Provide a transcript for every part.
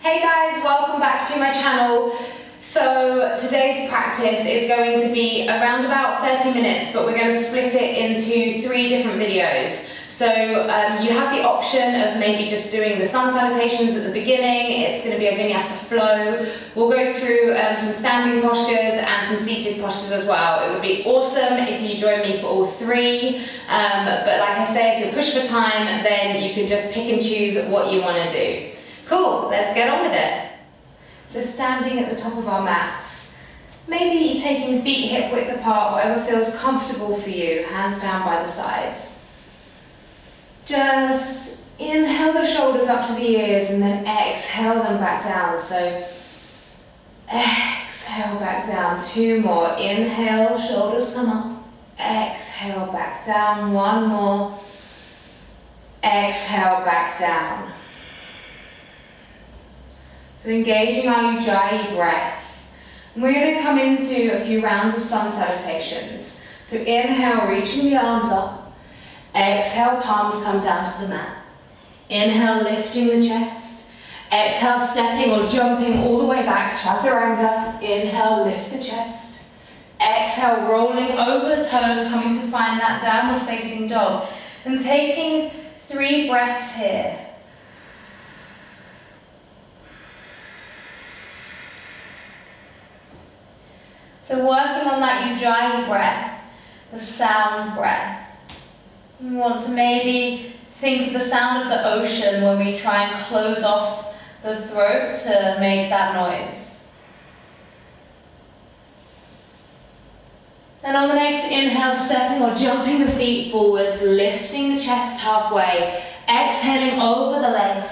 Hey guys, welcome back to my channel. So today's practice is going to be around about 30 minutes, but we're going to split it into 3 different videos. So you have the option of maybe just doing the sun salutations at the beginning. It's going to be a vinyasa flow. We'll go through some standing postures and some seated postures as well. It would be awesome if you join me for all 3. But like I say, if you're pushed for time, then you can just pick and choose what you want to do. Cool, let's get on with it. So standing at the top of our mats, maybe taking feet hip width apart, whatever feels comfortable for you, hands down by the sides. Just inhale the shoulders up to the ears and then exhale them back down. So exhale back down, 2 more. Inhale, shoulders come up. Exhale back down, 1 more. Exhale back down. So engaging our Ujjayi breath. And we're going to come into a few rounds of sun salutations. So inhale, reaching the arms up. Exhale, palms come down to the mat. Inhale, lifting the chest. Exhale, stepping or jumping all the way back, chaturanga. Inhale, lift the chest. Exhale, rolling over the toes, coming to find that downward facing dog. And taking 3 breaths here. So working on that Ujjayi breath, the sound breath. We want to maybe think of the sound of the ocean when we try and close off the throat to make that noise. And on the next inhale, stepping or jumping the feet forwards, lifting the chest halfway, exhaling over the legs,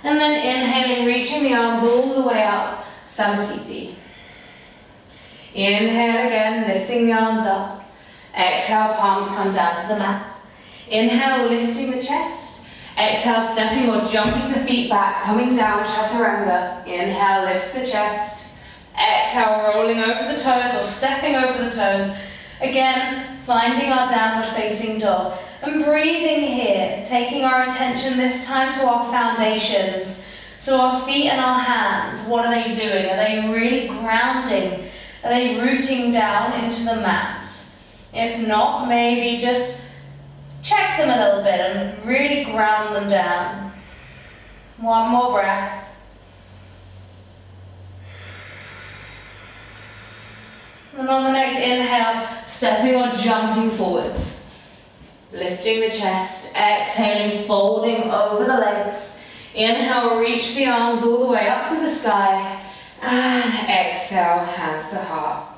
and then inhaling, reaching the arms all the way up, Samsiti. Inhale again, lifting the arms up. Exhale, palms come down to the mat. Inhale, lifting the chest. Exhale, stepping or jumping the feet back, coming down, chaturanga. Inhale, lift the chest. Exhale, rolling over the toes or stepping over the toes. Again, finding our downward facing dog. And breathing here, taking our attention this time to our foundations. So our feet and our hands, what are they doing? Are they really grounding? Are they rooting down into the mat? If not, maybe just check them a little bit and really ground them down. 1 more breath. And on the next inhale, stepping or jumping forwards. Lifting the chest, exhaling, folding over the legs. Inhale, reach the arms all the way up to the sky. And exhale, hands to heart.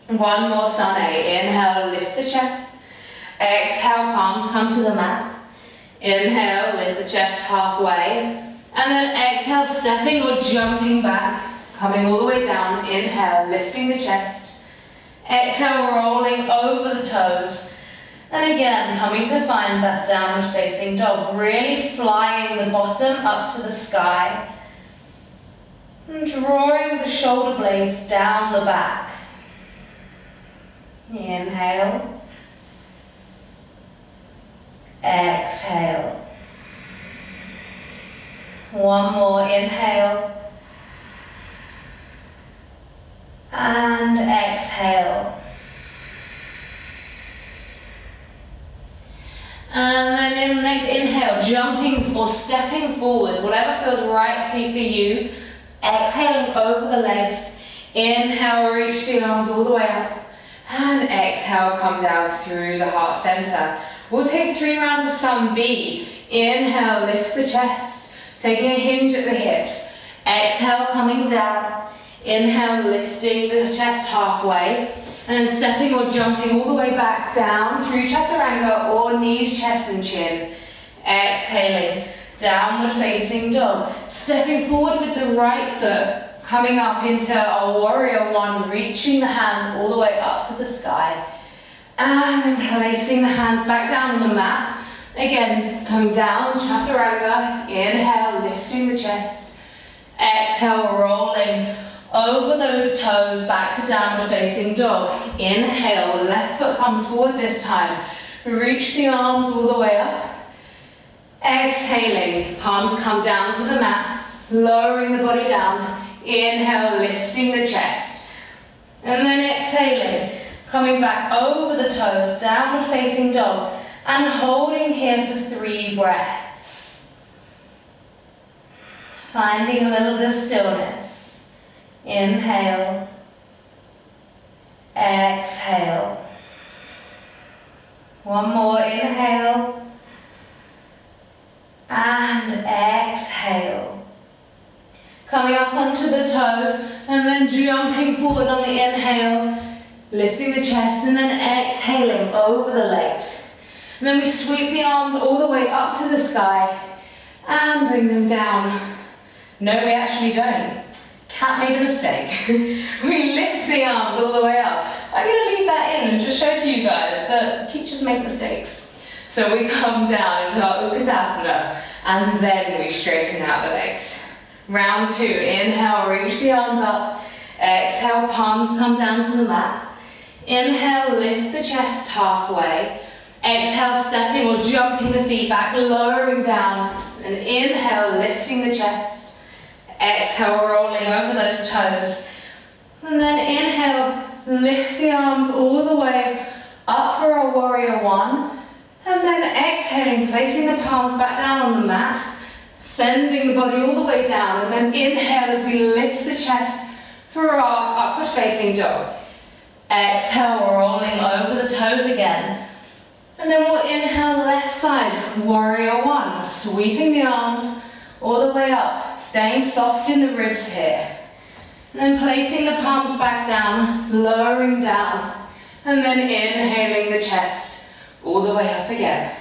1 more Sane. Inhale, lift the chest. Exhale, palms come to the mat. Inhale, lift the chest halfway. And then exhale, stepping or jumping back, coming all the way down. Inhale, lifting the chest. Exhale, rolling over the toes. And again, coming to find that downward facing dog. Really flying the bottom up to the sky. And drawing the shoulder blades down the back. Inhale. Exhale. 1 more, inhale. And exhale. And then in the next inhale, jumping or stepping forwards, whatever feels right for you. Exhaling over the legs. Inhale, reach the arms all the way up. And exhale, come down through the heart center. We'll take 3 rounds of some B. Inhale, lift the chest, taking a hinge at the hips. Exhale, coming down. Inhale, lifting the chest halfway. And then stepping or jumping all the way back down through chaturanga or knees, chest and chin. Exhaling, downward facing dog. Stepping forward with the right foot, coming up into our warrior 1, reaching the hands all the way up to the sky. And then placing the hands back down on the mat. Again, coming down, chaturanga. Inhale, lifting the chest. Exhale, rolling over those toes back to downward facing dog. Inhale, left foot comes forward this time. Reach the arms all the way up. Exhaling, palms come down to the mat. lowering the body down. Inhale, lifting the chest. And then exhaling, coming back over the toes, downward facing dog, and holding here for 3 breaths. Finding a little bit of stillness. Inhale, exhale. One more, inhale, and exhale. Coming up onto the toes, and then jumping forward on the inhale, lifting the chest, and then exhaling over the legs. And then we sweep the arms all the way up to the sky, and bring them down. No, we actually don't. Cat made a mistake. We lift the arms all the way up. I'm going to leave that in and just show to you guys that teachers make mistakes. So we come down into our Utkatasana, and then we straighten out the legs. Round 2, inhale, reach the arms up. Exhale, palms come down to the mat. Inhale, lift the chest halfway. Exhale, stepping or jumping the feet back, lowering down. And inhale, lifting the chest. Exhale, rolling over those toes. And then inhale, lift the arms all the way up for our warrior 1. And then exhaling, placing the palms back down on the mat. Sending the body all the way down, and then inhale as we lift the chest for our upward facing dog. Exhale, rolling over the toes again. And then we'll inhale left side, warrior 1, sweeping the arms all the way up, staying soft in the ribs here. And then placing the palms back down, lowering down, and then inhaling the chest all the way up again.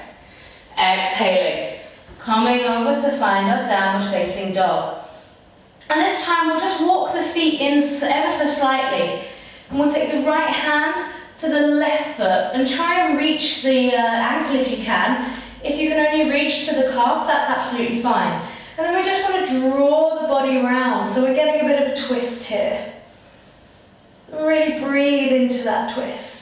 Exhaling. Coming over to find our downward facing dog. And this time we'll just walk the feet in ever so slightly. And we'll take the right hand to the left foot and try and reach the ankle if you can. If you can only reach to the calf, that's absolutely fine. And then we just want to draw the body round. So we're getting a bit of a twist here. Really breathe into that twist.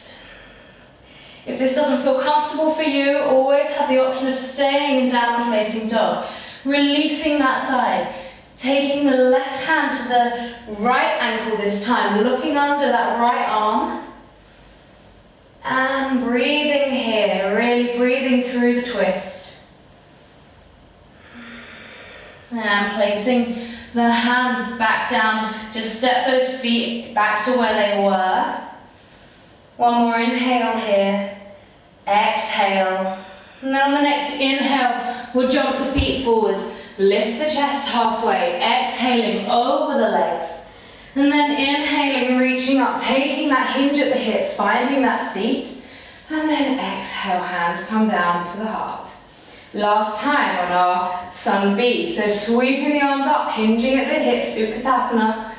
If this doesn't feel comfortable for you, always have the option of staying in downward facing dog. Releasing that side. Taking the left hand to the right ankle this time, looking under that right arm. And breathing here, really breathing through the twist. And placing the hand back down, just step those feet back to where they were. One more inhale here. Exhale. And then on the next inhale, we'll jump the feet forwards. Lift the chest halfway. Exhaling over the legs. And then inhaling, reaching up, taking that hinge at the hips, finding that seat. And then exhale, hands come down to the heart. Last time on our Sun B. So sweeping the arms up, hinging at the hips, Utkatasana.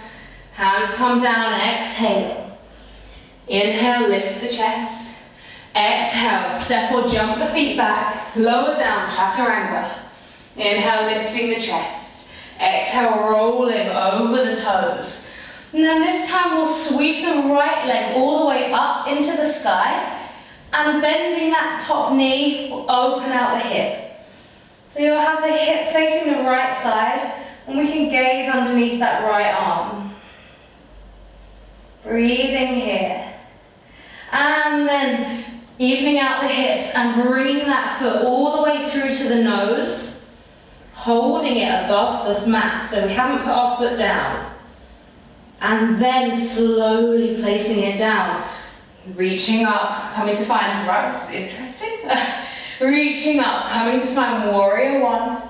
Hands come down, exhaling. Inhale, lift the chest. Exhale, step or jump the feet back, lower down, Chaturanga. Inhale, lifting the chest. Exhale, rolling over the toes. And then this time we'll sweep the right leg all the way up into the sky, and bending that top knee will open out the hip. So you'll have the hip facing the right side, and we can gaze underneath that right arm. Breathing here. And then evening out the hips and bringing that foot all the way through to the nose, holding it above the mat so we haven't put our foot down. And then slowly placing it down, reaching up, coming to find, right, this is interesting. Reaching up, coming to find warrior 1.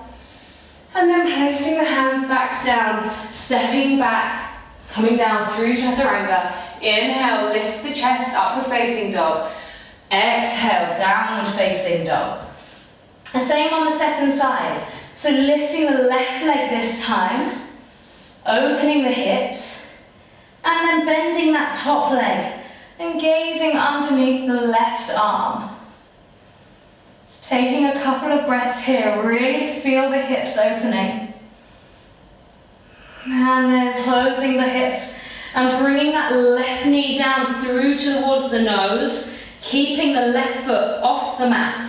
And then placing the hands back down, stepping back, coming down through Chaturanga. Inhale, lift the chest, upward facing dog. Exhale, downward facing dog. The same on the second side. So lifting the left leg this time, opening the hips, and then bending that top leg and gazing underneath the left arm. Taking a couple of breaths here, really feel the hips opening. And then closing the hips and bringing that left knee down through towards the nose, keeping the left foot off the mat.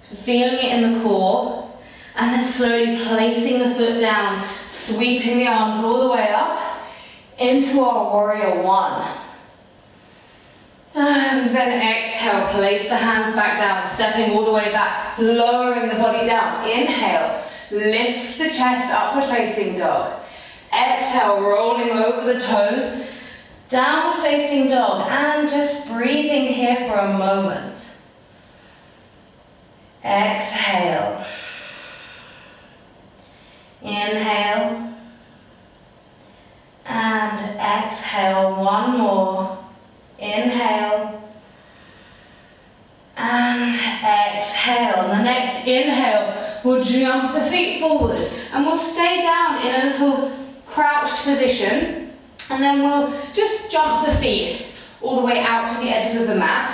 So feeling it in the core, and then slowly placing the foot down, Sweeping the arms all the way up into our warrior one. And then exhale, place the hands back down, stepping all the way back, lowering the body down. Inhale, lift the chest, upward facing dog. Exhale, rolling over the toes, downward facing dog, and just breathing here for a moment. Exhale. Inhale. And exhale, one more. Inhale. And exhale. The next inhale, we'll jump the feet forwards and we'll stay down in a little crouched position, and then we'll just jump the feet all the way out to the edges of the mat,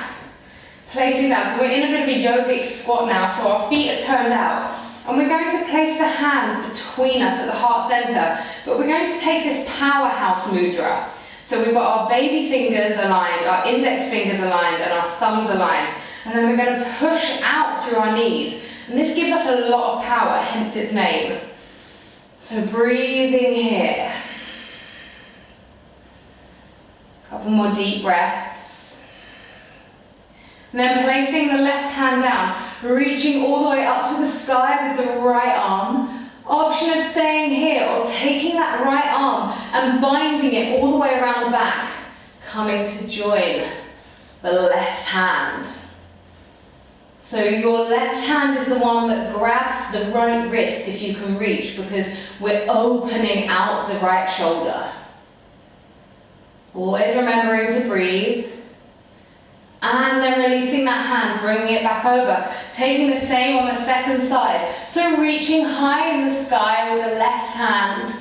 placing that. So we're in a bit of a yogic squat now, so our feet are turned out, and we're going to place the hands between us at the heart center, but we're going to take this powerhouse mudra. So we've got our baby fingers aligned, our index fingers aligned, and our thumbs aligned, and then we're going to push out through our knees, and this gives us a lot of power, hence its name. So breathing here. A couple more deep breaths. And then placing the left hand down, reaching all the way up to the sky with the right arm. Option of staying here or taking that right arm and binding it all the way around the back, coming to join the left hand. So your left hand is the one that grabs the right wrist if you can reach, because we're opening out the right shoulder. Always remembering to breathe. And then releasing that hand, bringing it back over. Taking the same on the second side. So reaching high in the sky with the left hand.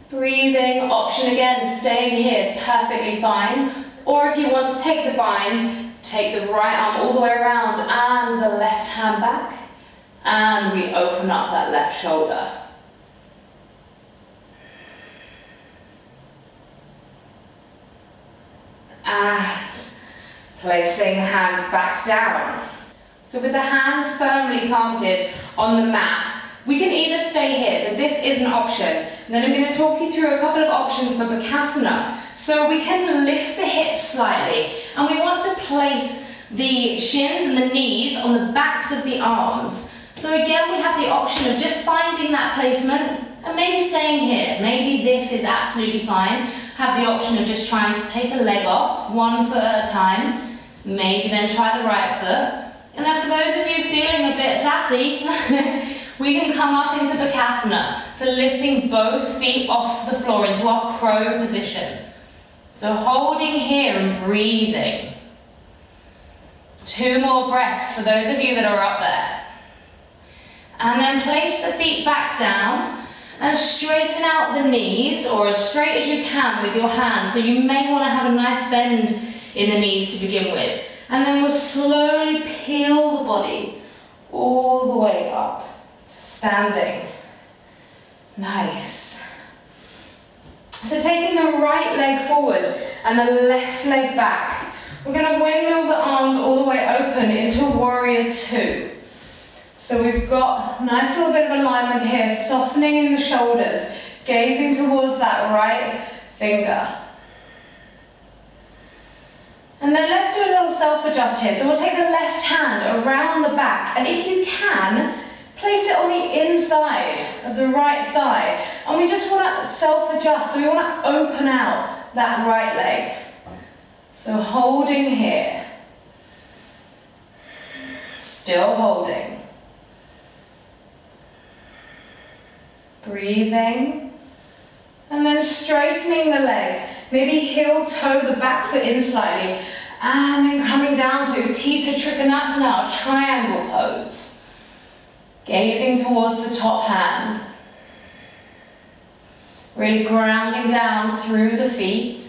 Breathing, option again, staying here is perfectly fine. Or if you want to take the bind, take the right arm all the way around and the left hand back. And we open up that left shoulder. And placing the hands back down. So with the hands firmly planted on the mat, we can either stay here, so this is an option. And then I'm going to talk you through a couple of options for Bakasana. So we can lift the hips slightly, and we want to place the shins and the knees on the backs of the arms. So again, we have the option of just finding that placement and maybe staying here. Maybe this is absolutely fine. Have the option of just trying to take a leg off, one foot at a time. Maybe then try the right foot. And then for those of you feeling a bit sassy, we can come up into Bakasana. So lifting both feet off the floor into our crow position. So holding here and breathing. 2 more breaths for those of you that are up there. And then place the feet back down and straighten out the knees, or as straight as you can with your hands. So you may want to have a nice bend in the knees to begin with. And then we'll slowly peel the body all the way up, standing. Nice. So taking the right leg forward and the left leg back, we're going to windmill the arms all the way open into warrior 2. So we've got a nice little bit of alignment here, softening in the shoulders, gazing towards that right finger. And then let's do a little self-adjust here. So we'll take the left hand around the back, and if you can, place it on the inside of the right thigh. And we just want to self-adjust, so we want to open out that right leg. So holding here. Still holding. Breathing. And then straightening the leg. Maybe heel toe the back foot in slightly. And then coming down to Tita Trikonasana, or triangle pose. Gazing towards the top hand. Really grounding down through the feet.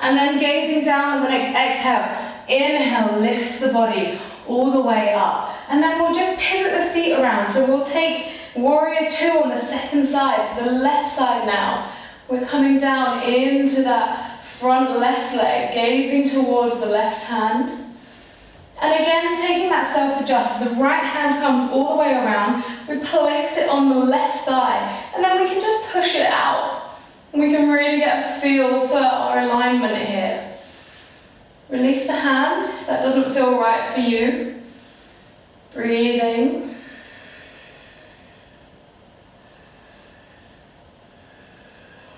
And then gazing down on the next exhale. Inhale, lift the body all the way up. And then we'll just pivot the feet around. So we'll take warrior 2 on the second side, so the left side now. We're coming down into that front left leg, gazing towards the left hand. And again, taking that self-adjust, the right hand comes all the way around, we place it on the left thigh, and then we can just push it out. And we can really get a feel for our alignment here. Release the hand if that doesn't feel right for you. Breathing.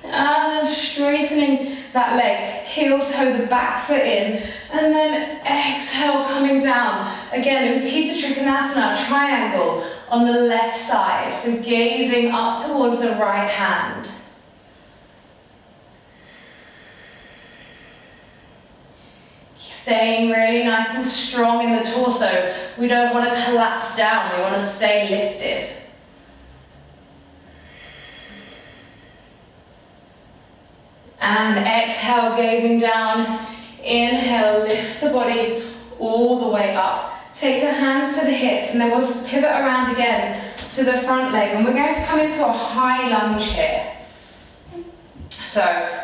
And then straightening that leg, heel toe the back foot in, and then exhale coming down. Again, Utthita Trikonasana, triangle on the left side, so gazing up towards the right hand. Staying really nice and strong in the torso. We don't want to collapse down, we want to stay lifted. And exhale, gazing down. Inhale, lift the body all the way up. Take the hands to the hips, and then we'll pivot around again to the front leg. And we're going to come into a high lunge here. So,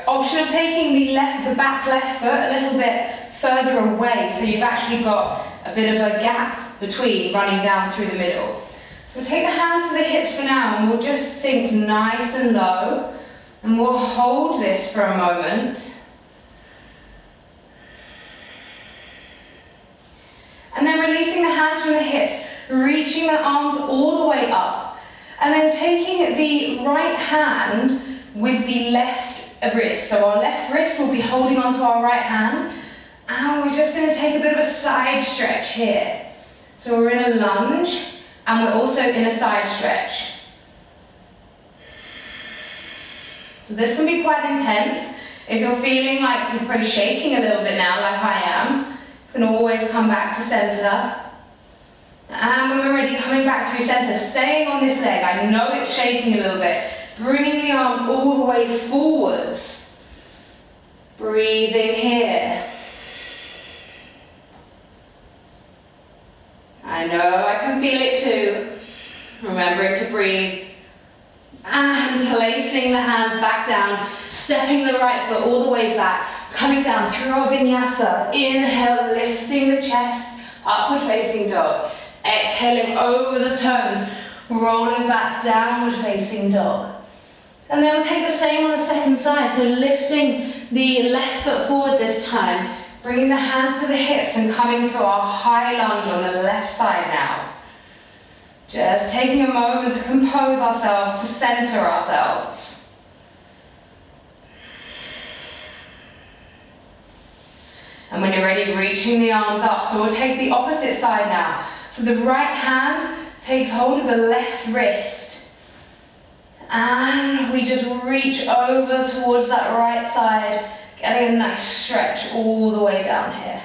option of taking the back left foot a little bit further away, so you've actually got a bit of a gap between running down through the middle. So we'll take the hands to the hips for now, and we'll just sink nice and low. And we'll hold this for a moment. And then releasing the hands from the hips, reaching the arms all the way up. And then taking the right hand with the left wrist. So our left wrist will be holding onto our right hand. And we're just going to take a bit of a side stretch here. So we're in a lunge, and we're also in a side stretch. So this can be quite intense. If you're feeling like you're probably shaking a little bit now, like I am, you can always come back to center. And when we're ready, coming back through center, staying on this leg. I know it's shaking a little bit. Bringing the arms all the way forwards. Breathing here. I know I can feel it too. Remembering to breathe. And placing the hands back down, stepping the right foot all the way back, coming down through our vinyasa. Inhale, lifting the chest, upward facing dog. Exhaling over the toes, rolling back, downward facing dog. And then we'll take the same on the second side, so lifting the left foot forward this time, bringing the hands to the hips and coming to our high lunge on the left side now. Just taking a moment to compose ourselves, to center ourselves. And when you're ready, reaching the arms up. So we'll take the opposite side now. So the right hand takes hold of the left wrist. And we just reach over towards that right side, getting a nice stretch all the way down here.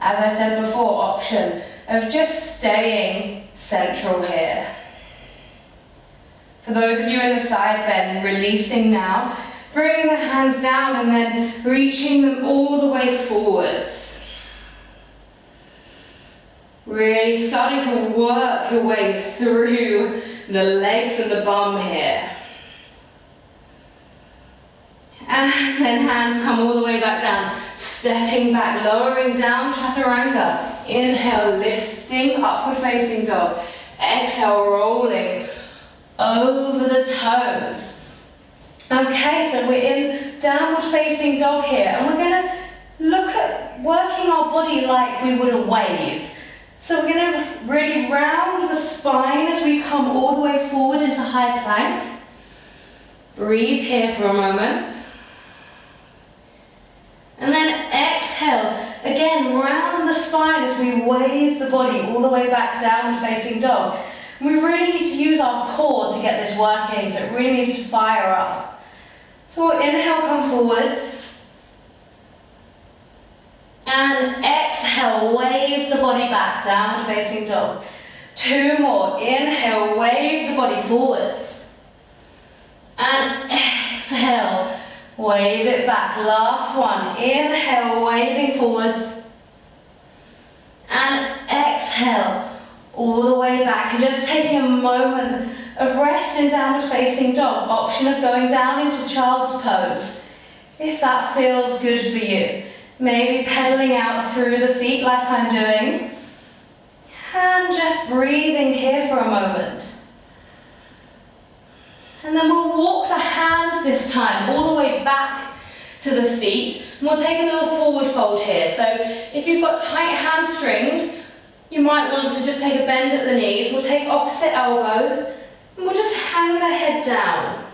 As I said before, option of just staying central here. For those of you in the side bend, releasing now, bringing the hands down and then reaching them all the way forwards. Really starting to work your way through the legs and the bum here. And then hands come all the way back down. Stepping back, lowering down, chaturanga. Inhale, lifting, upward facing dog. Exhale, rolling over the toes. Okay, so we're in downward facing dog here, and we're going to look at working our body like we would a wave. So we're going to really round the spine as we come all the way forward into high plank. Breathe here for a moment. And then exhale, again, round the spine as we wave the body all the way back down facing dog. And we really need to use our core to get this working, so it really needs to fire up. So we'll inhale, come forwards. And exhale, wave the body back, down facing dog. 2 more, inhale, wave the body forwards. And exhale. Wave it back, last one. Inhale, waving forwards. And exhale, all the way back. And just taking a moment of rest in downward facing dog. Option of going down into child's pose. if that feels good for you. Maybe pedaling out through the feet like I'm doing. And just breathing here for a moment. And then we'll walk the hands this time all the way back to the feet. And we'll take a little forward fold here. So if you've got tight hamstrings, you might want to just take a bend at the knees. We'll take opposite elbows and we'll just hang the head down.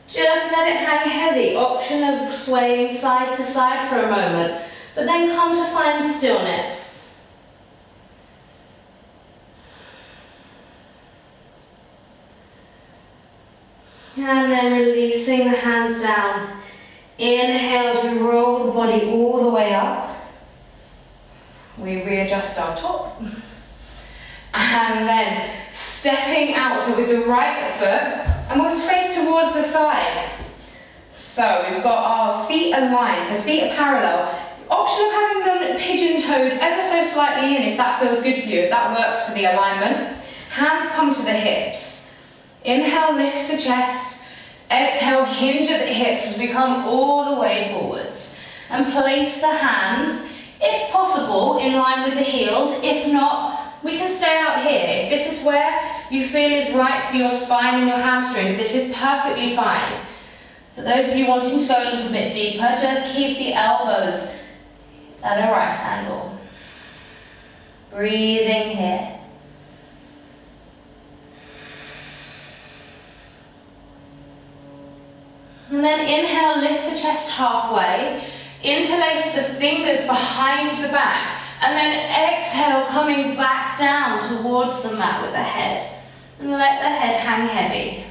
Just let it hang heavy. Option of swaying side to side for a moment, but then come to find stillness. And then releasing the hands down. Inhale as we roll the body all the way up. We readjust our top. And then stepping out, so with the right foot, and we'll face towards the side. So we've got our feet aligned, so feet are parallel. Option of having them pigeon-toed ever so slightly in if that feels good for you, if that works for the alignment. Hands come to the hips. Inhale, lift the chest. Exhale, hinge at the hips as we come all the way forwards. And place the hands, if possible, in line with the heels. If not, we can stay out here. If this is where you feel is right for your spine and your hamstrings, this is perfectly fine. For those of you wanting to go a little bit deeper, just keep the elbows at a right angle. Breathing here. And then inhale, lift the chest halfway. Interlace the fingers behind the back. And then exhale, coming back down towards the mat with the head. And let the head hang heavy.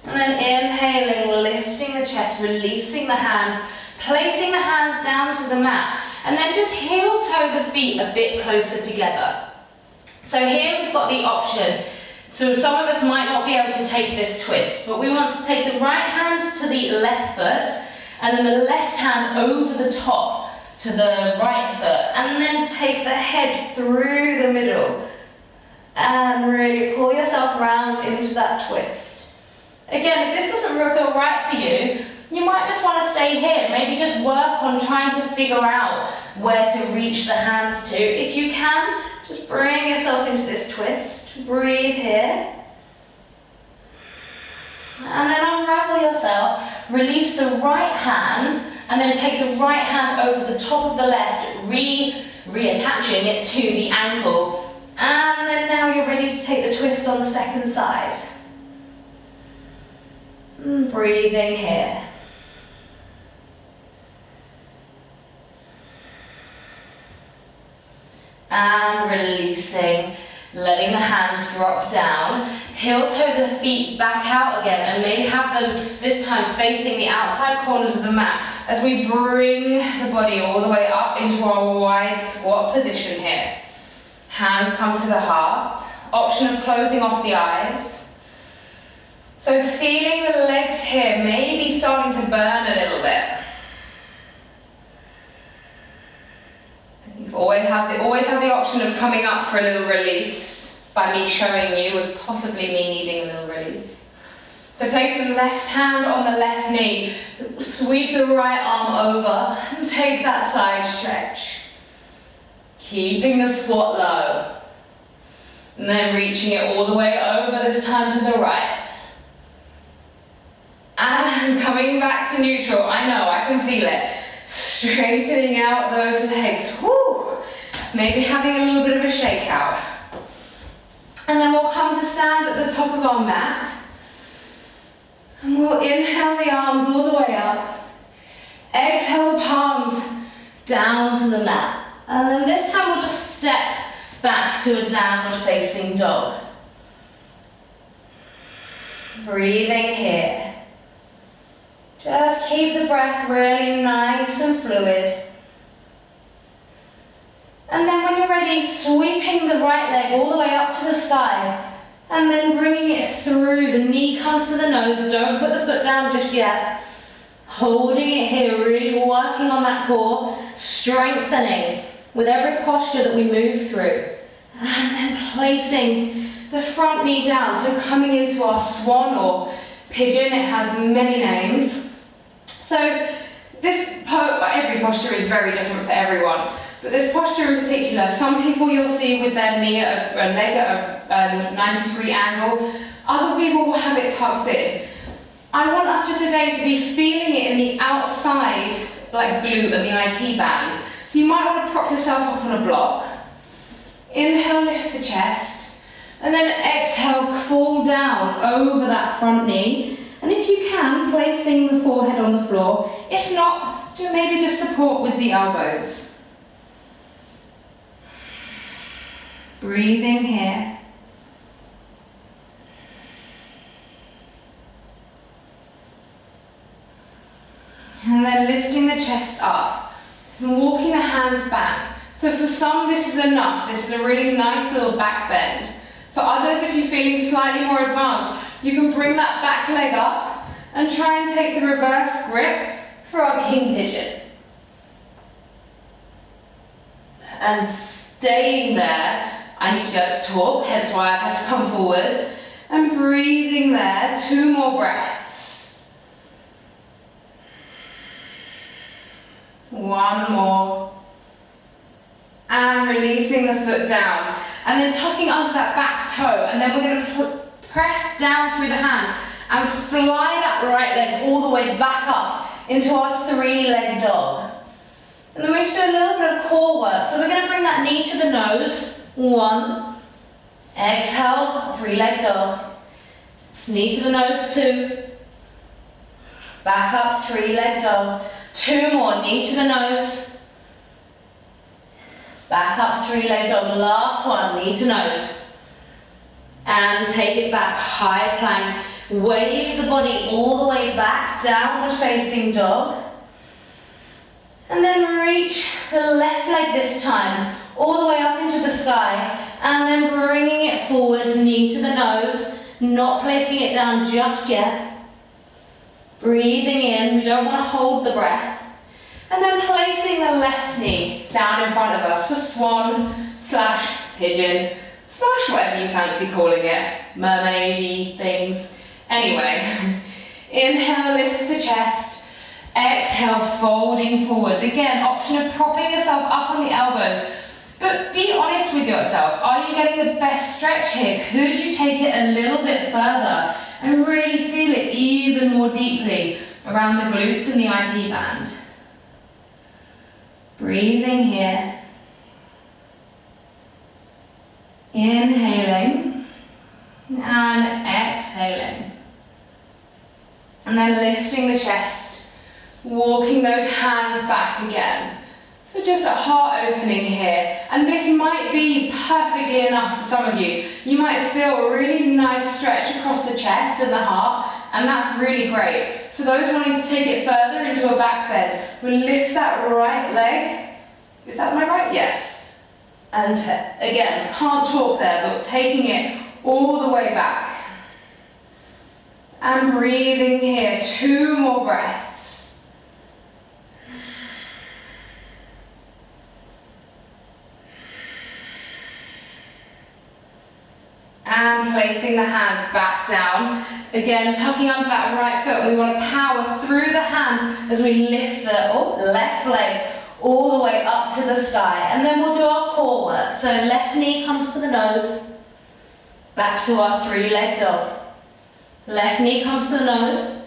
And then inhaling, lifting the chest, releasing the hands, placing the hands down to the mat. And then just heel toe the feet a bit closer together. So here we've got the option. So some of us might not be able to take this twist, but we want to take the right hand to the left foot, and then the left hand over the top to the right foot, and then take the head through the middle, and really pull yourself round into that twist. Again, if this doesn't feel right for you, you might just want to stay here. Maybe just work on trying to figure out where to reach the hands to. If you can, just bring yourself into this twist. Breathe here. And then unravel yourself. Release the right hand and then take the right hand over the top of the left, reattaching it to the ankle. And then now you're ready to take the twist on the second side. Breathing here. And releasing, letting the hands drop down. Heel toe the feet back out again, and maybe have them this time facing the outside corners of the mat as we bring the body all the way up into our wide squat position here. Hands come to the heart. Option of closing off the eyes. So feeling the legs here, maybe starting to burn a little bit. You always have the option of coming up for a little release by me showing you as possibly me needing a little release. So place the left hand on the left knee, sweep the right arm over and take that side stretch. Keeping the squat low. And then reaching it all the way over, this time to the right. And coming back to neutral. I know, I can feel it. Straightening out those legs. Woo! Maybe having a little bit of a shakeout. And then we'll come to stand at the top of our mat. And we'll inhale the arms all the way up. Exhale the palms down to the mat. And then this time we'll just step back to a downward facing dog. Breathing here. Just keep the breath really nice and fluid. And then when you're ready, sweeping the right leg all the way up to the sky. And then bringing it through. The knee comes to the nose. Don't put the foot down just yet. Holding it here, really working on that core. Strengthening with every posture that we move through. And then placing the front knee down, so coming into our swan or pigeon. It has many names. So every posture is very different for everyone, but this posture in particular, some people you'll see with their knee, a leg at a 90-degree angle, other people will have it tucked in. I want us for today to be feeling it in the outside, like glute and the IT band. So you might want to prop yourself up on a block. Inhale, lift the chest, and then exhale, fall down over that front knee. And if you can, placing the forehead on the floor. If not, do maybe just support with the elbows. Breathing here. And then lifting the chest up and walking the hands back. So for some this is enough. This is a really nice little back bend. For others, if you're feeling slightly more advanced, you can bring that back leg up and try and take the reverse grip for our king pigeon. And staying there, I need to be able to talk, hence why I've had to come forwards. And breathing there, 2 more breaths. 1 more. And releasing the foot down. And then tucking under that back toe. And then we're going to press down through the hands and fly that right leg all the way back up into our 3-leg dog. And then we're going to do a little bit of core work. So we're going to bring that knee to the nose. 1. Exhale, 3-leg dog. Knee to the nose, 2. Back up, 3-leg dog. 2 more, knee to the nose. Back up, 3-leg dog. Last one, knee to nose. And take it back, high plank. Wave the body all the way back, downward facing dog. And then reach the left leg this time, all the way up into the sky. And then bringing it forwards, knee to the nose. Not placing it down just yet. Breathing in, we don't want to hold the breath. And then placing the left knee down in front of us for swan / pigeon / whatever you fancy calling it, mermaidy things. Anyway, inhale, lift the chest. Exhale, folding forwards. Again, option of propping yourself up on the elbows. But be honest with yourself. Are you getting the best stretch here? Could you take it a little bit further and really feel it even more deeply around the glutes and the IT band? Breathing here. Inhaling and exhaling. And then lifting the chest, walking those hands back again. So just a heart opening here. And this might be perfectly enough for some of you. You might feel a really nice stretch across the chest and the heart, and that's really great. For those wanting to take it further into a back bend, we'll lift that right leg. Is that my right? Yes. And again, can't talk there, but taking it all the way back. And breathing here, 2 more breaths. And placing the hands back down. Again, tucking under that right foot. We want to power through the hands as we lift the left leg all the way up to the sky. And then we'll do our core work. So left knee comes to the nose. Back to our 3-leg dog. Left knee comes to the nose.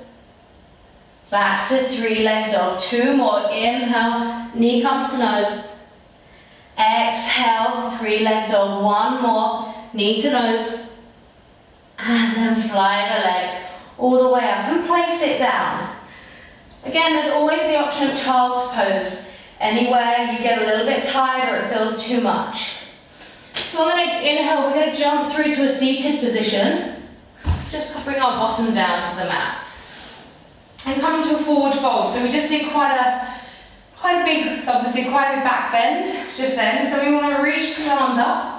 Back to 3-leg dog. 2 more. Inhale, knee comes to nose. Exhale, 3-leg dog. 1 more. Knee to nose. And then fly the leg all the way up and place it down. Again, there's always the option of child's pose. Anywhere you get a little bit tired or it feels too much. So on the next inhale, we're going to jump through to a seated position. Just bring our bottom down to the mat. And come into a forward fold. So we just did quite a big, so obviously quite a big back bend just then. So we want to reach the arms up.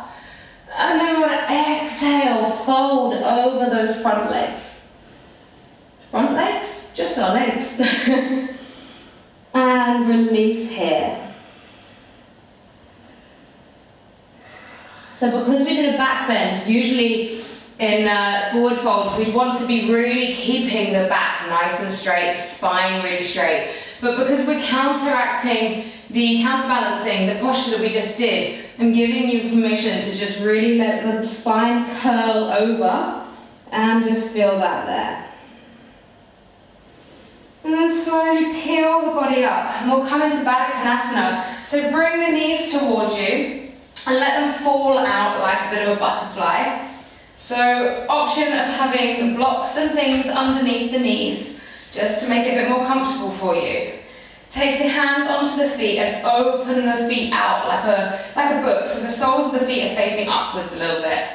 And then we want to exhale, fold over those front legs. Front legs? Just our legs. And release here. So because we did a back bend, usually in forward folds, we'd want to be really keeping the back nice and straight, spine really straight. But because we're counterbalancing the posture that we just did, I'm giving you permission to just really let the spine curl over and just feel that there. And then slowly peel the body up, and we'll come into Baddha Konasana. So bring the knees towards you and let them fall out like a bit of a butterfly. So option of having blocks and things underneath the knees, just to make it a bit more comfortable for you. Take the hands onto the feet and open the feet out like a book, so the soles of the feet are facing upwards a little bit.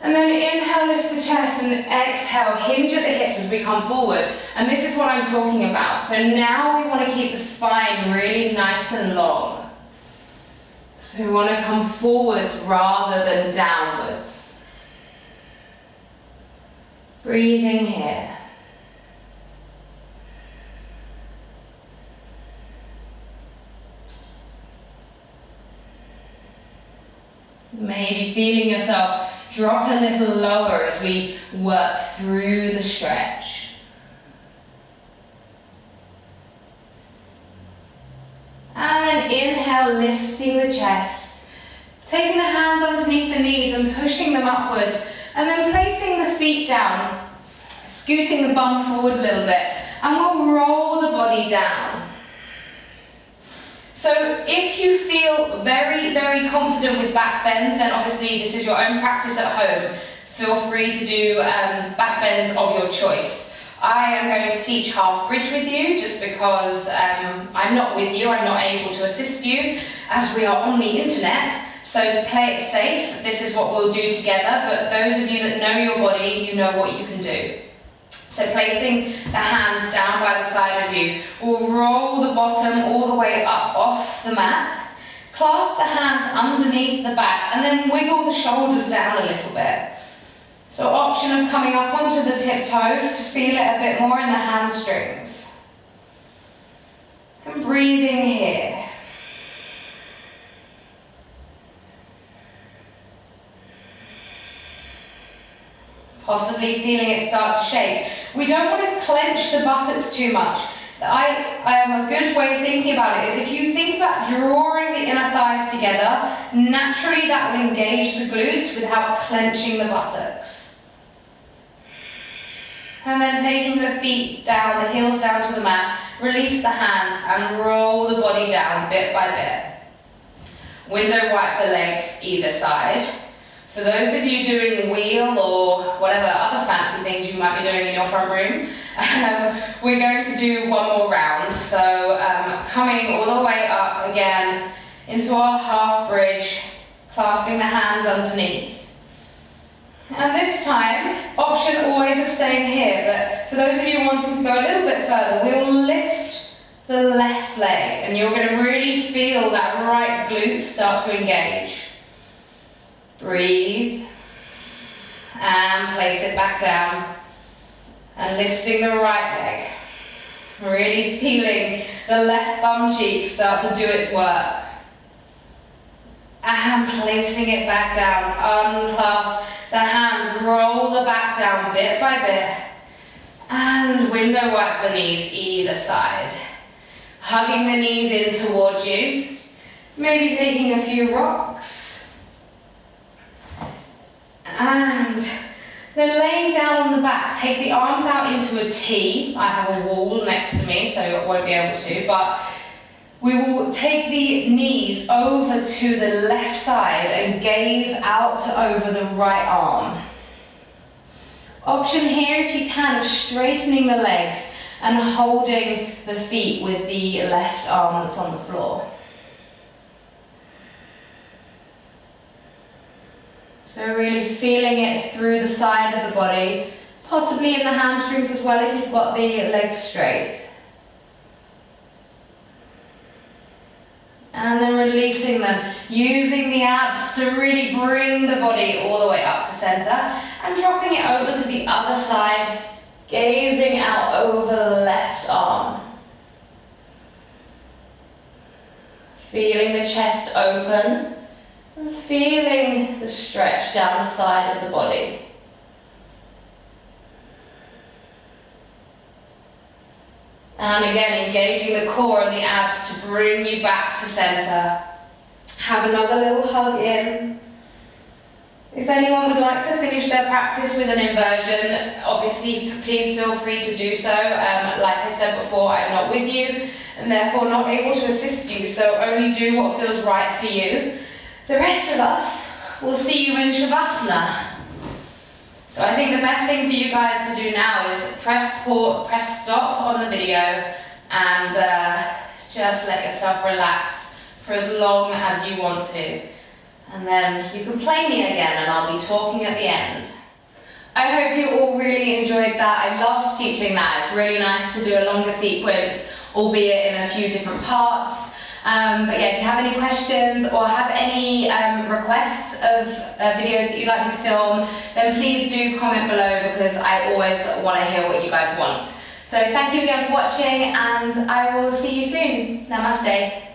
And then inhale, lift the chest, and exhale, hinge at the hips as we come forward. And this is what I'm talking about. So now we want to keep the spine really nice and long. So we want to come forwards rather than downwards. Breathing here. Maybe feeling yourself drop a little lower as we work through the stretch. And then inhale, lifting the chest. Taking the hands underneath the knees and pushing them upwards. And then placing the feet down, scooting the bum forward a little bit. And we'll roll the body down. So if you feel very, very confident with back bends, then obviously this is your own practice at home. Feel free to do back bends of your choice. I am going to teach half bridge with you just because I'm not with you, I'm not able to assist you as we are on the internet. So to play it safe, this is what we'll do together, but those of you that know your body, you know what you can do. So placing the hands down by the side of you, we'll roll the bottom all the way up off the mat, clasp the hands underneath the back, and then wiggle the shoulders down a little bit. So option of coming up onto the tiptoes to feel it a bit more in the hamstrings. And breathing here. Possibly feeling it start to shake. We don't want to clench the buttocks too much. A good way of thinking about it is if you think about drawing the inner thighs together, naturally that will engage the glutes without clenching the buttocks. And then taking the feet down, the heels down to the mat, release the hands and roll the body down bit by bit. Window wipe the legs either side. For those of you doing wheel or whatever other fancy things you might be doing in your front room, we're going to do one more round. So coming all the way up again into our half bridge, clasping the hands underneath. And this time, option always of staying here, but for those of you wanting to go a little bit further, we'll lift the left leg and you're going to really feel that right glute start to engage. Breathe and place it back down and lifting the right leg. Really feeling the left bum cheek start to do its work. And placing it back down. Unclasp the hands, roll the back down bit by bit. And window wipe the knees either side. Hugging the knees in towards you. Maybe taking a few rocks. And then laying down on the back, take the arms out into a T. I have a wall next to me, so I won't be able to, but we will take the knees over to the left side and gaze out over the right arm. Option here, if you can, of straightening the legs and holding the feet with the left arm that's on the floor. So really feeling it through the side of the body, possibly in the hamstrings as well if you've got the legs straight. And then releasing them, using the abs to really bring the body all the way up to center and dropping it over to the other side, gazing out over the left arm. Feeling the chest open and feeling the stretch down the side of the body. And again, engaging the core and the abs to bring you back to center. Have another little hug in. If anyone would like to finish their practice with an inversion, obviously please feel free to do so. Like I said before, I'm not with you and therefore not able to assist you, so only do what feels right for you. The rest of us will see you in Shavasana. So I think the best thing for you guys to do now is press pause, press stop on the video and just let yourself relax for as long as you want to. And then you can play me again and I'll be talking at the end. I hope you all really enjoyed that. I loved teaching that. It's really nice to do a longer sequence, albeit in a few different parts. But yeah, if you have any questions or have any requests of videos that you'd like me to film, then please do comment below because I always want to hear what you guys want. So thank you again for watching and I will see you soon. Namaste.